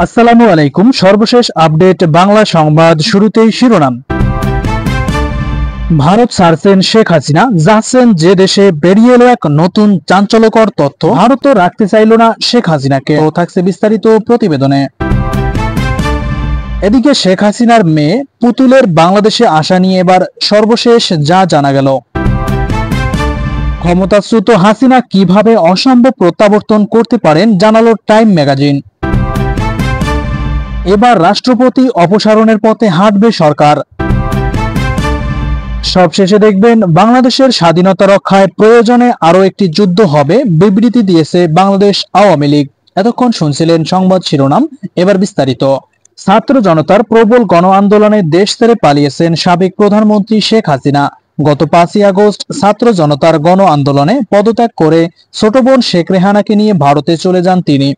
আসসালামু আলাইকুম। সর্বশেষ আপডেট বাংলা সংবাদ। শুরুতেই শিরোনাম। ভারত ছাড়ছেন শেখ হাসিনা, যাচ্ছেন যে দেশে। বেরিয়ে এলো এক নতুন চাঞ্চল্যকর তথ্য। ভারত তো রাখতে চাইল না শেখ হাসিনাকে। তো থাকছে বিস্তারিত প্রতিবেদনে। এদিকে শেখ হাসিনার মেয়ে পুতুলের বাংলাদেশে আসা নিয়ে এবার সর্বশেষ যা জানা গেল। ক্ষমতাচ্যুত হাসিনা কিভাবে অসম্ভব প্রত্যাবর্তন করতে পারেন জানালো টাইম ম্যাগাজিন। এবার রাষ্ট্রপতি অপসারণের পথে হাঁটবে সরকার। সবশেষে দেখবেন বাংলাদেশের স্বাধীনতা রক্ষায় প্রয়োজনে আরো একটি যুদ্ধ হবে, বিবৃতি দিয়েছে বাংলাদেশ আওয়ামী লীগ। এতক্ষণ শুনছিলেন সংবাদ শিরোনাম, এবার বিস্তারিত। ছাত্র জনতার প্রবল গণ আন্দোলনে দেশ ছেড়ে পালিয়েছেন সাবেক প্রধানমন্ত্রী শেখ হাসিনা। গত 5ই আগস্ট ছাত্র জনতার গণ আন্দোলনে পদত্যাগ করে ছোট বোন শেখ রেহানাকে নিয়ে ভারতে চলে যান তিনি।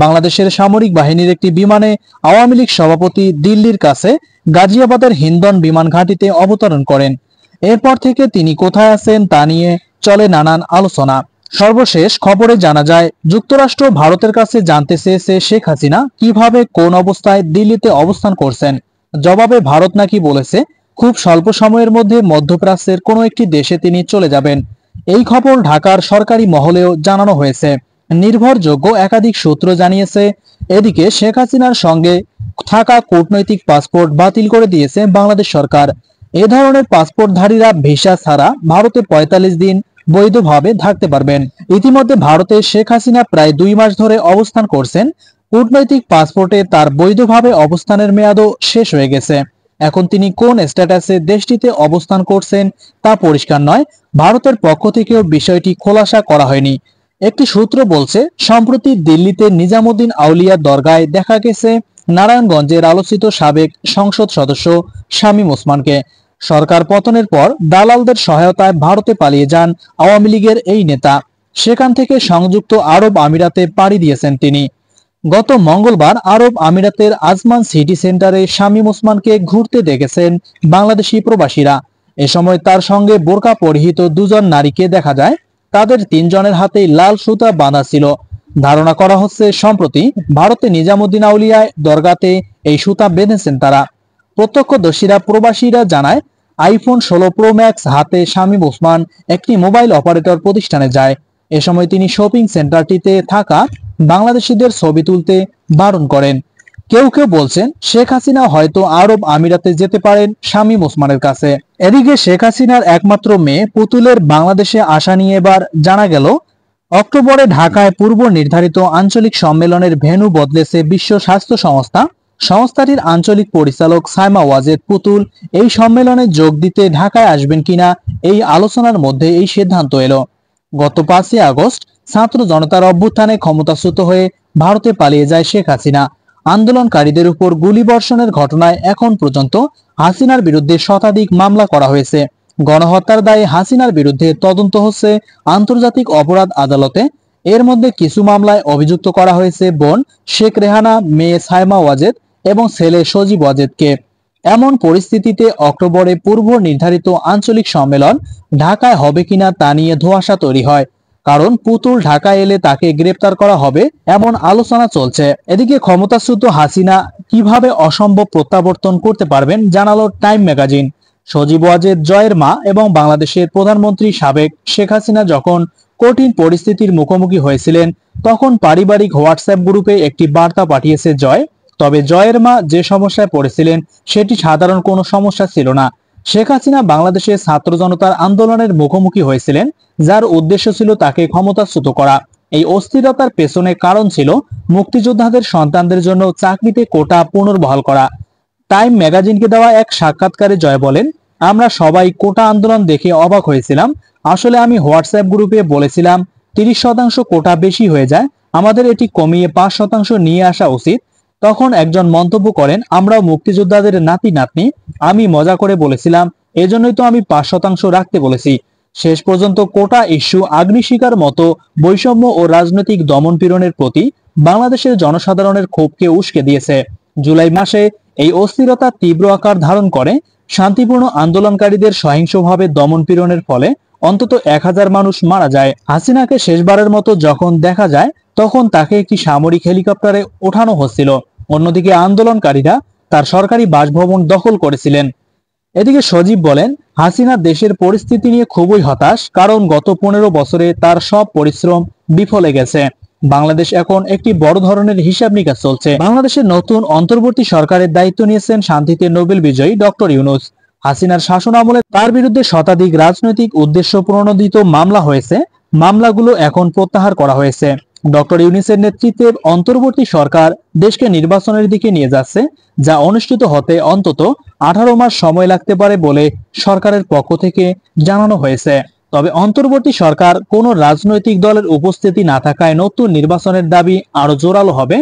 বাংলাদেশের সামরিক বাহিনীর একটি বিমানে আওয়ামী লীগ সভাপতি দিল্লির কাছে গাজিয়াবাদের হিন্দন বিমান ঘাঁটিতে অবতরণ করেন। এরপর থেকে তিনি কোথায় আছেন তা নিয়ে চলে নানান আলোচনা। সর্বশেষ খবরে জানা যায়, যুক্তরাষ্ট্র ভারতের কাছে জানতে চেয়েছে শেখ হাসিনা কিভাবে কোন অবস্থায় দিল্লিতে অবস্থান করছেন। জবাবে ভারত নাকি বলেছে খুব স্বল্প সময়ের মধ্যে মধ্যপ্রাচ্যের কোনো একটি দেশে তিনি চলে যাবেন। এই খবর ঢাকার সরকারি মহলেও জানানো হয়েছে। নির্ভরযোগ্য একাধিক সূত্র জানিয়েছে, এদিকে শেখ হাসিনার সঙ্গে থাকা কূটনৈতিক পাসপোর্ট বাতিল করে দিয়েছে বাংলাদেশ সরকার। এ ধরনের পাসপোর্টধারীরা ভিসা ছাড়া ভারতে 45 দিন বৈধভাবে থাকতে পারবেন। ইতিমধ্যে ভারতে শেখ হাসিনা প্রায় 2 মাস ধরে অবস্থান করছেন। কূটনৈতিক পাসপোর্টে তার বৈধভাবে অবস্থানের মেয়াদও শেষ হয়ে গেছে। এখন তিনি কোন স্ট্যাটাসে দেশটিতে অবস্থান করছেন তা পরিষ্কার নয়। ভারতের পক্ষ থেকেও বিষয়টি খোলাসা করা হয়নি। একটি সূত্র বলছে, সম্প্রতি দিল্লিতে নিজামুদ্দিন আউলিয়া দরগায় দেখা গেছে নারায়ণগঞ্জের আলোচিত সাবেক সংসদ সদস্য শামীম ওসমানকে। সরকার পতনের পর দালালদের সহায়তায় ভারতে পালিয়ে যান আওয়ামী লীগের এই নেতা। সেখান থেকে সংযুক্ত আরব আমিরাতে পাড়ি দিয়েছেন তিনি। গত মঙ্গলবার আরব আমিরাতের আজমান সিটি সেন্টারে শামীম ওসমানকে ঘুরতে দেখেছেন বাংলাদেশি প্রবাসীরা। এ সময় তার সঙ্গে বোরকা পরিহিত 2 জন নারীকে দেখা যায়। তাদের 3 জনের হাতেই লাল সুতা বাঁধা ছিল। ধারণা করা হচ্ছে সম্প্রতি ভারতে নিজামুদ্দিন আউলিয়ায় দরগাতে এই সুতা বেঁধেছেন তারা। প্রত্যক্ষদর্শীরা প্রবাসীরা জানায়, আইফোন 16 প্রো ম্যাক্স হাতে শামীম ওসমান একটি মোবাইল অপারেটর প্রতিষ্ঠানে যায়। এ সময় তিনি শপিং সেন্টারটিতে থাকা বাংলাদেশিদের ছবি তুলতে বারণ করেন। কেউ কেউ বলছেন শেখ হাসিনা হয়তো আরব আমিরাতে যেতে পারেন শামীম ওসমানের কাছে। এদিকে শেখ হাসিনার একমাত্র মেয়ে পুতুলের বাংলাদেশে আসা নিয়ে এবার জানা গেল। অক্টোবরে ঢাকায় পূর্ব নির্ধারিত আঞ্চলিক সম্মেলনের ভেন্যু বদলেছে বিশ্ব স্বাস্থ্য সংস্থা। সংস্থাটির আঞ্চলিক পরিচালক সাইমা ওয়াজেদ পুতুল এই সম্মেলনে যোগ দিতে ঢাকায় আসবেন কিনা এই আলোচনার মধ্যে এই সিদ্ধান্ত এলো। গত 5ই আগস্ট ছাত্র জনতার অভ্যুত্থানে ক্ষমতাচ্যুত হয়ে ভারতে পালিয়ে যায় শেখ হাসিনা। আন্দোলনকারীদের উপর গুলিবর্ষণের ঘটনায় এখন পর্যন্ত হাসিনার বিরুদ্ধে শতাধিক মামলা করা হয়েছে। গণহত্যার দায়ে হাসিনার বিরুদ্ধে তদন্ত হচ্ছে আন্তর্জাতিক অপরাধ আদালতে। এর মধ্যে কিছু মামলায় অভিযুক্ত করা হয়েছে বোন শেখ রেহানা, মেয়ে সাইমা ওয়াজেদ এবং ছেলে সজীব ওয়াজেদকে। এমন পরিস্থিতিতে অক্টোবরে পূর্ব নির্ধারিত আঞ্চলিক সম্মেলন ঢাকায় হবে কিনা তা নিয়ে ধোঁয়াশা তৈরি হয়। কারণ পুতুল ঢাকায় এলে তাকে গ্রেপ্তার করা হবে এমন আলোচনা চলছে। এদিকে ক্ষমতাচ্যুত হাসিনা কিভাবে অসম্ভব প্রত্যাবর্তন করতে পারবেন জানালো টাইম ম্যাগাজিন। সজীব ওয়াজেদ জয়ের মা এবং বাংলাদেশের প্রধানমন্ত্রী সাবেক শেখ হাসিনা যখন কঠিন পরিস্থিতির মুখোমুখি হয়েছিলেন, তখন পারিবারিক হোয়াটসঅ্যাপ গ্রুপে একটি বার্তা পাঠিয়েছে জয়। তবে জয়ের মা যে সমস্যায় পড়েছিলেন সেটি সাধারণ কোনো সমস্যা ছিল না। শেখ হাসিনা বাংলাদেশের ছাত্র জনতার আন্দোলনের মুখোমুখি হয়েছিলেন, যার উদ্দেশ্য ছিল তাকে ক্ষমতাচ্যুত করা। এই অস্থিরতার পেছনে কারণ ছিল মুক্তিযোদ্ধাদের সন্তানদের জন্য চাকরিতে কোটা পুনর্বহাল করা। টাইম ম্যাগাজিনকে দেওয়া এক সাক্ষাৎকারে জয় বলেন, আমরা সবাই কোটা আন্দোলন দেখে অবাক হয়েছিলাম। আসলে আমি হোয়াটসঅ্যাপ গ্রুপে বলেছিলাম 30% কোটা বেশি হয়ে যায়, আমাদের এটি কমিয়ে 5% নিয়ে আসা উচিত। তখন একজন মন্তব্য করেন, আমরাও মুক্তিযোদ্ধাদের নাতি নাতনি। আমি মজা করে বলেছিলাম এজন্যই তো আমি 5% রাখতে বলেছি। শেষ পর্যন্ত কোটা ইস্যু আগ্নেয়শিখার মতো বৈষম্য ও রাজনৈতিক দমনপীড়নের প্রতি বাংলাদেশের জনসাধারণের ক্ষোভকে উস্কে দিয়েছে। জুলাই মাসে এই অস্থিরতা তীব্র আকার ধারণ করে। শান্তিপূর্ণ আন্দোলনকারীদের সহিংসভাবে দমনপীড়নের ফলে অন্তত 1000 মানুষ মারা যায়। হাসিনাকে শেষবারের মতো যখন দেখা যায়, তখন তাকে একটি সামরিক হেলিকপ্টারে ওঠানো হচ্ছিল। অন্যদিকে আন্দোলনকারীরা তার সরকারি বাসভবন দখল করেছিলেন। এদিকে সজীব বলেন, হাসিনা দেশের পরিস্থিতি নিয়ে খুবই হতাশ, কারণ গত 15 বছরে তার সব পরিশ্রম বিফলে গেছে। বাংলাদেশ এখন একটি বড় ধরনের হিসাব নিকাশ চলছে। বাংলাদেশের নতুন অন্তর্বর্তী সরকারের দায়িত্ব নিয়েছেন শান্তিতে নোবেল বিজয়ী ডক্টর ইউনূস। হাসিনার শাসন আমলে তার বিরুদ্ধে শতাধিক রাজনৈতিক উদ্দেশ্য প্রণোদিত মামলা হয়েছে। মামলাগুলো এখন প্রত্যাহার করা হয়েছে। ডক্টর ইউনূসের নেতৃত্বে অন্তর্বর্তী সরকার দেশকে নির্বাচনের দিকে নিয়ে যাচ্ছে, যা অনুষ্ঠিত হতে অন্তত 18 মাস সময় লাগতে পারে বলে সরকারের পক্ষ থেকে জানানো হয়েছে। তবে অন্তর্বর্তী সরকার কোনো রাজনৈতিক দলের উপস্থিতি না থাকায় নতুন নির্বাচনের দাবি আরো জোরালো হবে।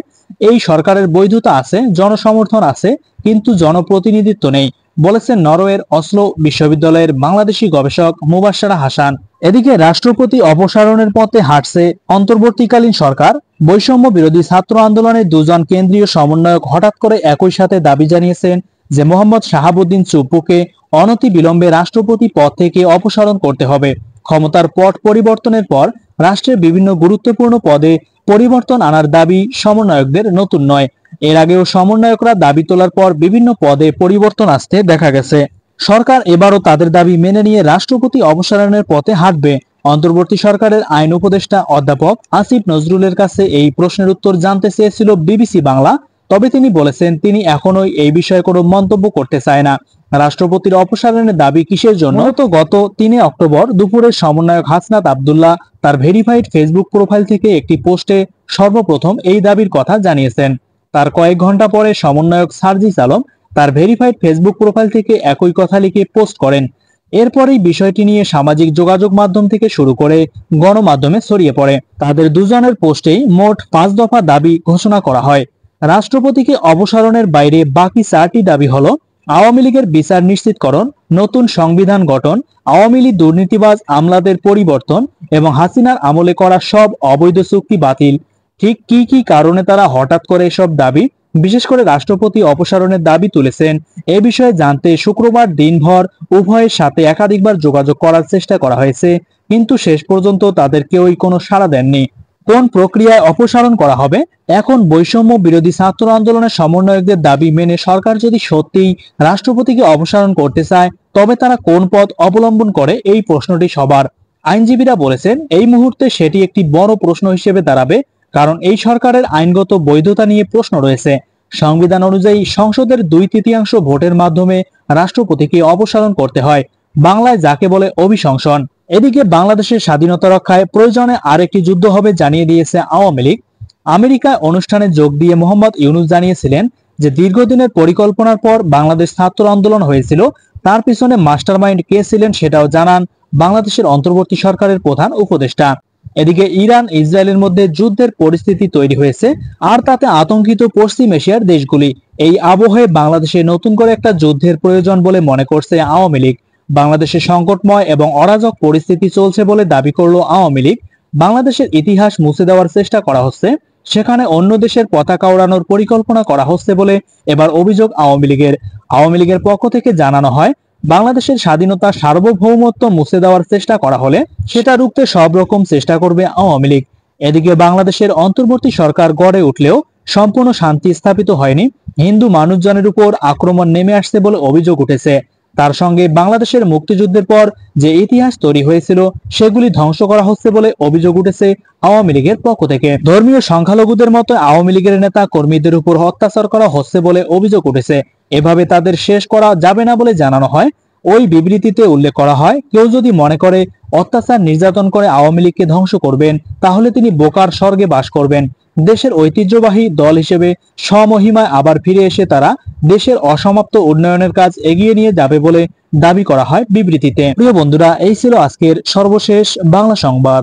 এই সরকারের বৈধতা আছে, জনসমর্থন আছে, কিন্তু জনপ্রতিনিধিত্ব নেই, বলেছেন নরওয়ের অসলো বিশ্ববিদ্যালয়ের বাংলাদেশি গবেষক মুবাশশারা হাসান। এদিকে রাষ্ট্রপতি অপসারণের পথে হাঁটছে অন্তর্বর্তীকালীন সরকার। বৈষম্য বিরোধী ছাত্র আন্দোলনের দুজন কেন্দ্রীয় সমন্বয়ক হঠাৎ করে একই সাথে দাবি জানিয়েছেন যে মোহাম্মদ শাহাবুদ্দিন চুপ্পুকে অনতিবিলম্বে রাষ্ট্রপতি পদ থেকে অপসারণ করতে হবে। ক্ষমতার পট পরিবর্তনের পর রাষ্ট্রের বিভিন্ন গুরুত্বপূর্ণ পদে পরিবর্তন আনার দাবি সমন্বয়কদের নতুন নয়। এর আগেও সমন্বয়করা দাবি তোলার পর বিভিন্ন পদে পরিবর্তন আসতে দেখা গেছে। সরকার এবারও তাদের দাবি মেনে নিয়ে রাষ্ট্রপতি অপসারণের পথে হাঁটবে। অন্তর্বর্তী সরকারের আইন উপদেষ্টা অধ্যাপক আসিফ নজরুলের কাছে এই প্রশ্নের উত্তর জানতে চেয়েছিল বিবিসি বাংলা। তবে তিনি বলেছেন তিনি এখনোই এই বিষয়ে কোনো মন্তব্য করতে চায় না। রাষ্ট্রপতির অপসারণের দাবি কিসের জন্য? তো গত 3 অক্টোবর দুপুরে সমন্বয়ক হাসনাত আব্দুল্লাহ তার ভেরিফাইড ফেসবুক প্রোফাইল থেকে একটি পোস্টে সর্বপ্রথম এই দাবির কথা জানিয়েছেন। তার কয়েক ঘন্টা পরে সমন্বয়ক সার্জিস আলম তার ভেরিফাইড ফেসবুক প্রোফাইল থেকে একই কথা লিখে পোস্ট করেন। এরপরেই বিষয়টি নিয়ে সামাজিক যোগাযোগ মাধ্যম থেকে শুরু করে গণমাধ্যমে ছড়িয়ে পড়ে। তাদের দুজনের পোস্টেই মোট 5 দফা দাবি ঘোষণা করা হয়। রাষ্ট্রপতিকে অপসারণের বাইরে বাকি 4টি দাবি হলো আওয়ামী লীগের বিচার নিশ্চিতকরণ, নতুন সংবিধান গঠন, আওয়ামী লীগ দুর্নীতিবাজ আমলাদের পরিবর্তন এবং হাসিনার আমলে করা সব অবৈধ চুক্তি বাতিল। ঠিক কি কি কারণে তারা হঠাৎ করে এসব দাবি, বিশেষ করে রাষ্ট্রপতি অপসারণের দাবি তুলেছেন, এ বিষয়ে জানতে শুক্রবার দিনভর উভয়ের সাথে একাধিকবার যোগাযোগ করার চেষ্টা করা হয়েছে, কিন্তু শেষ পর্যন্ত তাদের কেউই কোনো সাড়া দেননি। কোন প্রক্রিয়ায় অপসারণ করা হবে? এখন বৈষম্য বিরোধী ছাত্র আন্দোলনের সমন্বয়কদের দাবি মেনে সরকার যদি সত্যিই রাষ্ট্রপতিকে অপসারণ করতে চায়, তবে তারা কোন পথ অবলম্বন করে, এই প্রশ্নটি সবার। আইনজীবীরা বলেছেন এই মুহূর্তে সেটি একটি বড় প্রশ্ন হিসেবে দাঁড়াবে, কারণ এই সরকারের আইনগত বৈধতা নিয়ে প্রশ্ন রয়েছে। সংবিধান অনুযায়ী সংসদের 2/3 ভোটের মাধ্যমে রাষ্ট্রপতিকে অপসারণ করতে হয়, বাংলায় যাকে বলে অভিশংসন। এদিকে বাংলাদেশের স্বাধীনতা রক্ষায় প্রয়োজনে আরেকটি যুদ্ধ হবে জানিয়ে দিয়েছে আওয়ামী লীগ। আমেরিকায় অনুষ্ঠানে যোগ দিয়ে মোহাম্মদ ইউনূস জানিয়েছিলেন যে দীর্ঘদিনের পরিকল্পনার পর বাংলাদেশ ছাত্র আন্দোলন হয়েছিল, তার পিছনে মাস্টারমাইন্ড কে ছিলেন সেটাও জানান বাংলাদেশের অন্তর্বর্তী সরকারের প্রধান উপদেষ্টা। এদিকে ইরান ইসরায়েলের মধ্যে যুদ্ধের পরিস্থিতি তৈরি হয়েছে, আর তাতে আতঙ্কিত পশ্চিম এশিয়ার দেশগুলি। এই আবহে বাংলাদেশে নতুন করে একটা যুদ্ধের প্রয়োজন বলে মনে করছে আওয়ামী লীগ। বাংলাদেশে সংকটময় এবং অরাজক পরিস্থিতি চলছে বলে দাবি করল আওয়ামী লীগ। বাংলাদেশের ইতিহাস মুছে দেওয়ার চেষ্টা করা হচ্ছে, সেখানে অন্য দেশের পতাকা ওড়ানোর পরিকল্পনা করা হচ্ছে বলে এবার অভিযোগ আওয়ামী লীগের। আওয়ামী লীগের পক্ষ থেকে জানানো হয়, বাংলাদেশের স্বাধীনতা সার্বভৌমত্ব মুছে দেওয়ার চেষ্টা করা হলে সেটা রুখতে সব রকম চেষ্টা করবে আওয়ামী লীগ। এদিকে বাংলাদেশের অন্তর্বর্তী সরকার গড়ে উঠলেও সম্পূর্ণ শান্তি স্থাপিত হয়নি। হিন্দু মানুষজনের উপর আক্রমণ নেমে আসছে বলে অভিযোগ উঠেছে। তার সঙ্গে বাংলাদেশের মুক্তিযুদ্ধের পর যে ইতিহাস তৈরি হয়েছিল সেগুলি ধ্বংস করা হচ্ছে বলে অভিযোগ উঠেছে আওয়ামী লীগের পক্ষ থেকে। ধর্মীয় সংখ্যালঘুদের মতো আওয়ামী লীগের নেতা কর্মীদের উপর অত্যাচার করা হচ্ছে বলে অভিযোগ উঠেছে। এভাবে তাদের শেষ করা যাবে না বলে জানানো হয়। ওই বিবৃতিতে উল্লেখ করা হয়, কেউ যদি মনে করে অত্যাচার নির্যাতন করে আওয়ামী লীগকে ধ্বংস করবেন, তাহলে তিনি বোকার স্বর্গে বাস করবেন। দেশের ঐতিহ্যবাহী দল হিসেবে স্বমহিমায় আবার ফিরে এসে তারা দেশের অসমাপ্ত উন্নয়নের কাজ এগিয়ে নিয়ে যাবে বলে দাবি করা হয় বিবৃতিতে। প্রিয় বন্ধুরা, এই ছিল আজকের সর্বশেষ বাংলা সংবাদ।